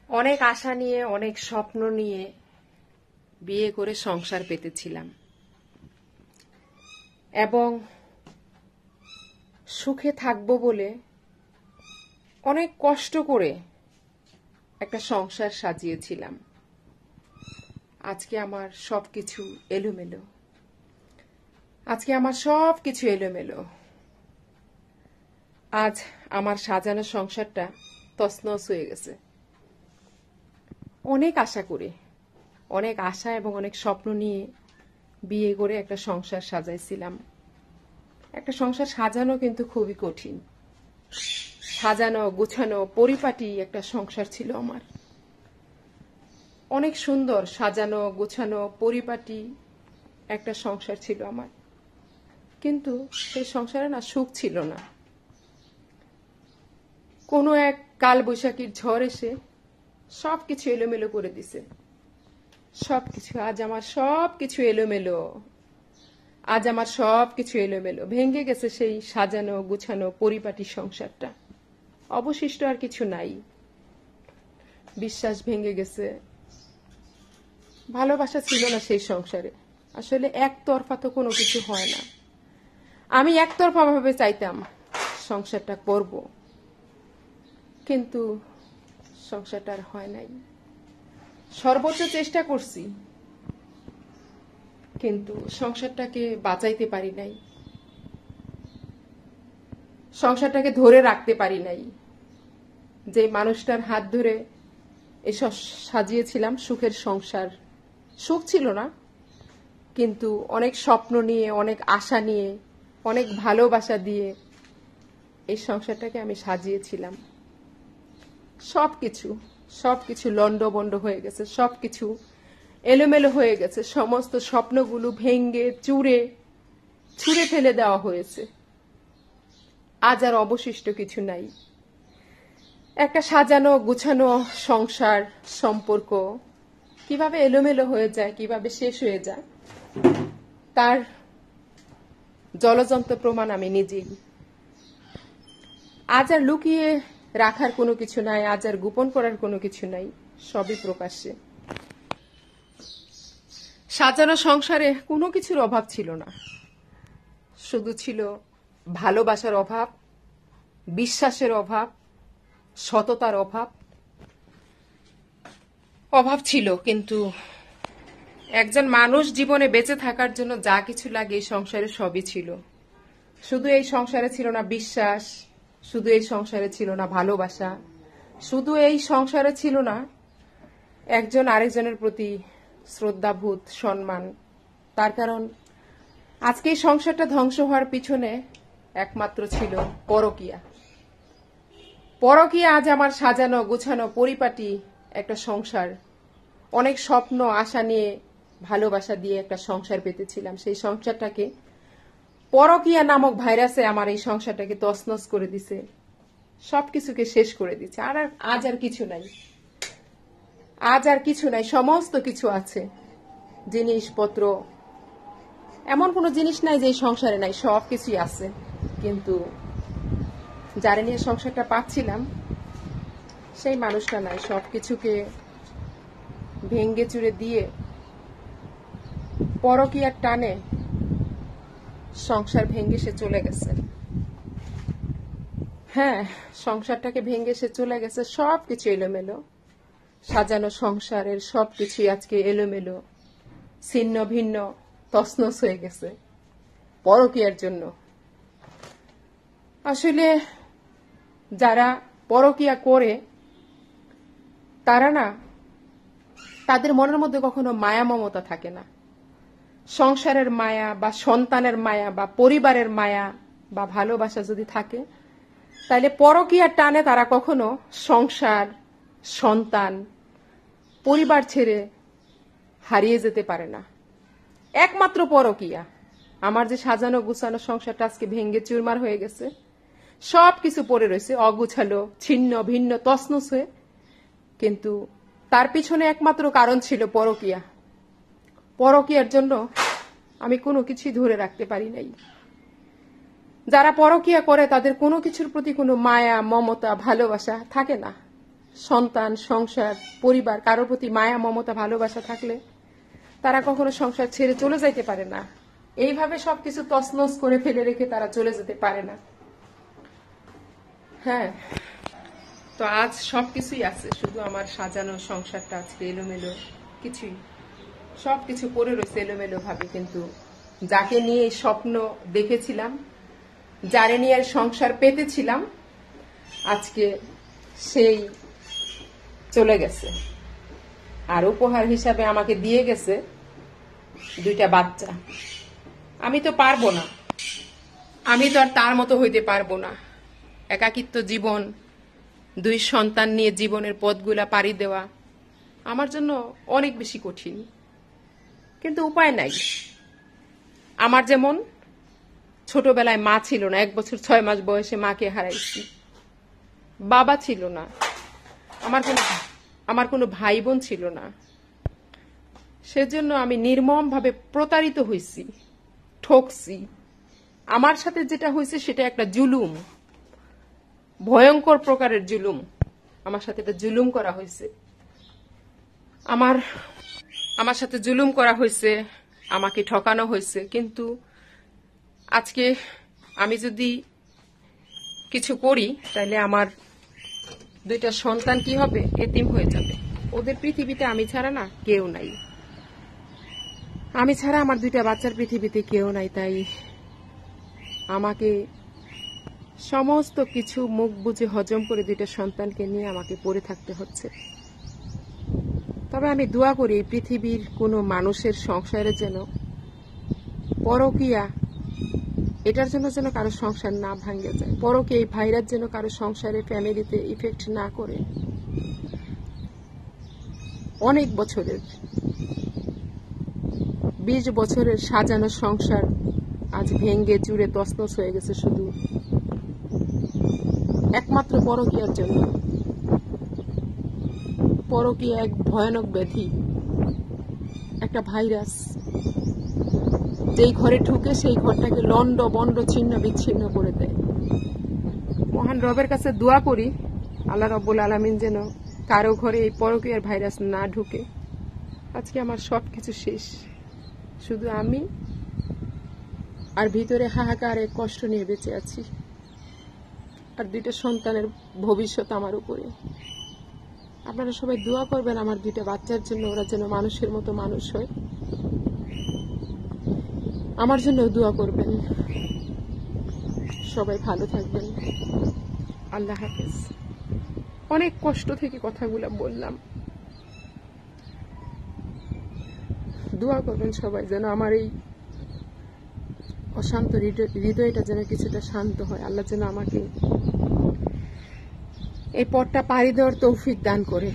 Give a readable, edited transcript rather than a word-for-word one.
অনেক আশা নিয়ে অনেক স্বপ্ন নিয়ে বিয়ে করে সংসার পেতেছিলাম এবং সুখে থাকবো বলে অনেক কষ্ট করে একটা সংসার সাজিয়েছিলাম। আজকে আমার সবকিছু এলোমেলো। আজ আমার সাজানো সংসারটা তছনছ হয়ে গেছে। অনেক আশা এবং অনেক স্বপ্ন নিয়ে বিয়ে করে একটা সংসার সাজাইছিলাম। একটা সংসার সাজানো কিন্তু খুবই কঠিন। সাজানো গোছানো পরিপাটি একটা সংসার ছিল আমার। অনেক সুন্দর সাজানো গোছানো পরিপাটি একটা সংসার ছিল আমার, কিন্তু সেই সংসারে না সুখ ছিল না। কোনো এক কাল বৈশাখীর ঝড় এসে সবকিছু এলোমেলো করে দিছে। আজ আমার সবকিছু এলোমেলো ভেঙে গেছে সেই সাজানো গুছানো পরিপাটি সংসারটা। অবশিষ্ট আর কিছু নাই। বিশ্বাস ভেঙে গেছে, ভালোবাসা ছিল না সেই সংসারে। আসলে একতরফা তো কোনো কিছু হয় না। আমি একতরফা ভাবে চাইতাম সংসারটা করব, কিন্তু সংসারটা আর হয় নাই। সর্বোচ্চ চেষ্টা করছি, কিন্তু সংসারটাকে বাঁচাইতে পারি নাই, সংসারটাকে ধরে রাখতে পারি নাই। যে মানুষটার হাত ধরে এসব সাজিয়েছিলাম সুখের সংসার, সুখ ছিল না, কিন্তু অনেক স্বপ্ন নিয়ে অনেক আশা নিয়ে অনেক ভালোবাসা দিয়ে এই সংসারটাকে আমি সাজিয়েছিলাম। সবকিছু লন্ডভন্ড হয়ে গেছে, সবকিছু এলোমেলো হয়ে গেছে। সমস্ত স্বপ্নগুলো ভেঙ্গে ছুঁড়ে ফেলে দেওয়া হয়েছে। আজ আর অবশিষ্ট কিছু নাই। একটা সাজানো গুছানো সংসার সম্পর্ক কিভাবে এলোমেলো হয়ে যায়, কিভাবে শেষ হয়ে যায়, তার জ্বলজ্বন্ত প্রমাণ আমি নিজেই। আজ আর লুকিয়ে রাখার কোনো কিছু নাই, আজ আর গোপন করার কোনো কিছু নাই, সবই প্রকাশ্যে। সাজানো সংসারে কোনো কিছুর অভাব ছিল না, শুধু ছিল ভালোবাসার অভাব, বিশ্বাসের অভাব, সততার অভাব ছিল। কিন্তু একজন মানুষ জীবনে বেঁচে থাকার জন্য যা কিছু লাগে এই সংসারে সবই ছিল। শুধু এই সংসারে ছিল না বিশ্বাস, শুধু এই সংসারে ছিল না ভালোবাসা, শুধু এই সংসারে ছিল না একজন আরেকজনের প্রতি শ্রদ্ধাবোধ, সম্মান। তার কারণ আজকে এই সংসারটা ধ্বংস হওয়ার পিছনে একমাত্র ছিল পরকীয়া। আজ আমার সাজানো গোছানো পরিপাটি একটা সংসার, অনেক স্বপ্ন আশা নিয়ে ভালোবাসা দিয়ে একটা সংসার পেতেছিলাম, সেই সংসারটাকে পরকীয়া নামক ভাইরাসে আমার এই সংসারটাকে তছনছ করে দিছে, সবকিছুকে শেষ করে দিচ্ছে। আজ আর কিছু নাই। সমস্ত কিছু আছে, জিনিসপত্র, এমন কোনো জিনিস নাই যে এই সংসারে নাই, সবকিছুই আছে। কিন্তু যারা নিয়ে সংসারটা পাচ্ছিলাম সেই মানুষটা নাই। সবকিছুকে ভেঙ্গে চুরে দিয়ে পরকীয়ার টানে সংসার ভেঙ্গে সে চলে গেছে। হ্যাঁ, সংসারটাকে ভেঙ্গে সে চলে গেছে। সবকিছু এলোমেলো, সাজানো সংসারের সবকিছুই আজকে এলোমেলো, ছিন্ন ভিন্ন, তছনছ হয়ে গেছে পরকীয়ার জন্য। আসলে যারা পরকীয়া করে তারা না, তাদের মনের মধ্যে কখনো মায়া মমতা থাকে না। সংসারের মায়া বা সন্তানের মায়া বা পরিবারের মায়া বা ভালোবাসা যদি থাকে, তাহলে পরকীয়ার টানে তারা কখনো সংসার, সন্তান, পরিবার ছেড়ে হারিয়ে যেতে পারে না। একমাত্র পরকীয়া আমার যে সাজানো গুছানো সংসারটা আজকে ভেঙ্গে চুরমার হয়ে গেছে, সবকিছু পড়ে রয়েছে অগুছালো, ছিন্ন ভিন্ন, তছনছ হয়ে। কিন্তু তার পিছনে একমাত্র কারণ ছিল পরকীয়া। পরকীয়ার জন্য আমি কোনো কিছুই ধরে রাখতে পারি নাই। যারা পরকীয়া করে তাদের কোনো কিছুর প্রতি কোনো মায়া মমতা ভালোবাসা থাকে না। সন্তান, সংসার, পরিবার, কারোর প্রতি মায়া, মমতা, ভালোবাসা থাকলে তারা কখনো সংসার ছেড়ে চলে যাইতে পারে না। এইভাবে সবকিছু তছনছ করে ফেলে রেখে তারা চলে যেতে পারে না। হ্যাঁ, তো আজ সবকিছুই আছে, শুধু আমার সাজানো সংসারটা আজকে এলোমেলো, কিছুই সবকিছু পড়ে রয়েছে এলোমেলো ভাবে। কিন্তু যাকে নিয়ে স্বপ্ন দেখেছিলাম, যারে নিয়ে সংসার পেতেছিলাম, আজকে সেই চলে গেছে। আর উপহার হিসাবে আমাকে দিয়ে গেছে 2টা বাচ্চা। আমি তো পারবো না, আমি তো আর তার মতো হইতে পারবো না। একাকিত্ব জীবন, 2 সন্তান নিয়ে জীবনের পথগুলা পাড়ি দেওয়া আমার জন্য অনেক বেশি কঠিন। কিন্তু উপায় নাই। আমার যেমন ছোটবেলায় মা ছিল না, 1 বছর 6 মাস বয়সে মাকে হারাইছি, বাবা ছিল না, আমার কোনো ভাই বোন ছিল না। সেজন্য আমি নির্মমভাবে প্রতারিত হয়েছি, ঠকছি। আমার সাথে যেটা হয়েছে সেটা একটা জুলুম, ভয়ঙ্কর প্রকারের জুলুম। আমার সাথে একটা জুলুম করা হয়েছে, আমার সাথে জুলুম করা হয়েছে, আমাকে ঠকানো হয়েছে। কিন্তু আজকে আমি যদি কিছু করি তাহলে আমার 2টা সন্তান কি হবে? এতিম হয়ে যাবে। ওদের পৃথিবীতে আমি ছাড়া না কেউ নাই, আমি ছাড়া আমার 2টা বাচ্চার পৃথিবীতে কেউ নাই। তাই আমাকে সমস্ত কিছু মুখ বুজে হজম করে 2টা সন্তানকে নিয়ে আমাকে পড়ে থাকতে হচ্ছে। তবে আমি দোয়া করি পৃথিবীর কোনো মানুষের সংসারে যেন পরকীয়া, এটার জন্য যেন কারো সংসার না ভাঙে যায়। পরকীয়া এই ভাইরাস যেন কারো সংসারে, ফ্যামিলিতে ইফেক্ট না করে। অনেক বছরের, 20 বছরের সাজানো সংসার আজ ভেঙ্গে চুরে তছনছ হয়ে গেছে শুধু একমাত্র পরকীয়ার জন্য। পরকীয়া এক ভয়ানক ব্যাধি, একটা ভাইরাস, যেই ঘরে ঢুকে সেই ঘরটাকে লন্ড বন্ড ছিন্ন বিচ্ছিন্ন করে দেয়। মহান রবের কাছে দোয়া করি আল্লাহ রাব্বুল আলামিন যেন কারো ঘরে এই পরকীয়ার ভাইরাস না ঢুকে। আজকে আমার সবকিছু শেষ, শুধু আমি আর ভিতরে হাহাকারে কষ্ট নিয়ে বেঁচে আছি। আর 2টা সন্তানের ভবিষ্যৎ আমার উপরে। আপনারা সবাই দোয়া করবেন আমার 2টা বাচ্চার জন্য, ওরা যেন মানুষের মতো মানুষ হয়। আমার জন্য দোয়া করবেন। সবাই ভালো থাকবেন। আল্লাহ হাফেজ। অনেক কষ্ট থেকে কথাগুলো বললাম। দোয়া করবেন সবাই যেন আমার এই অশান্ত হৃদয়টা যেন কিছুটা শান্ত হয়। আল্লাহ যেন আমাকে এই পথটা পাড়ি দেওয়ার তৌফিক দান করে।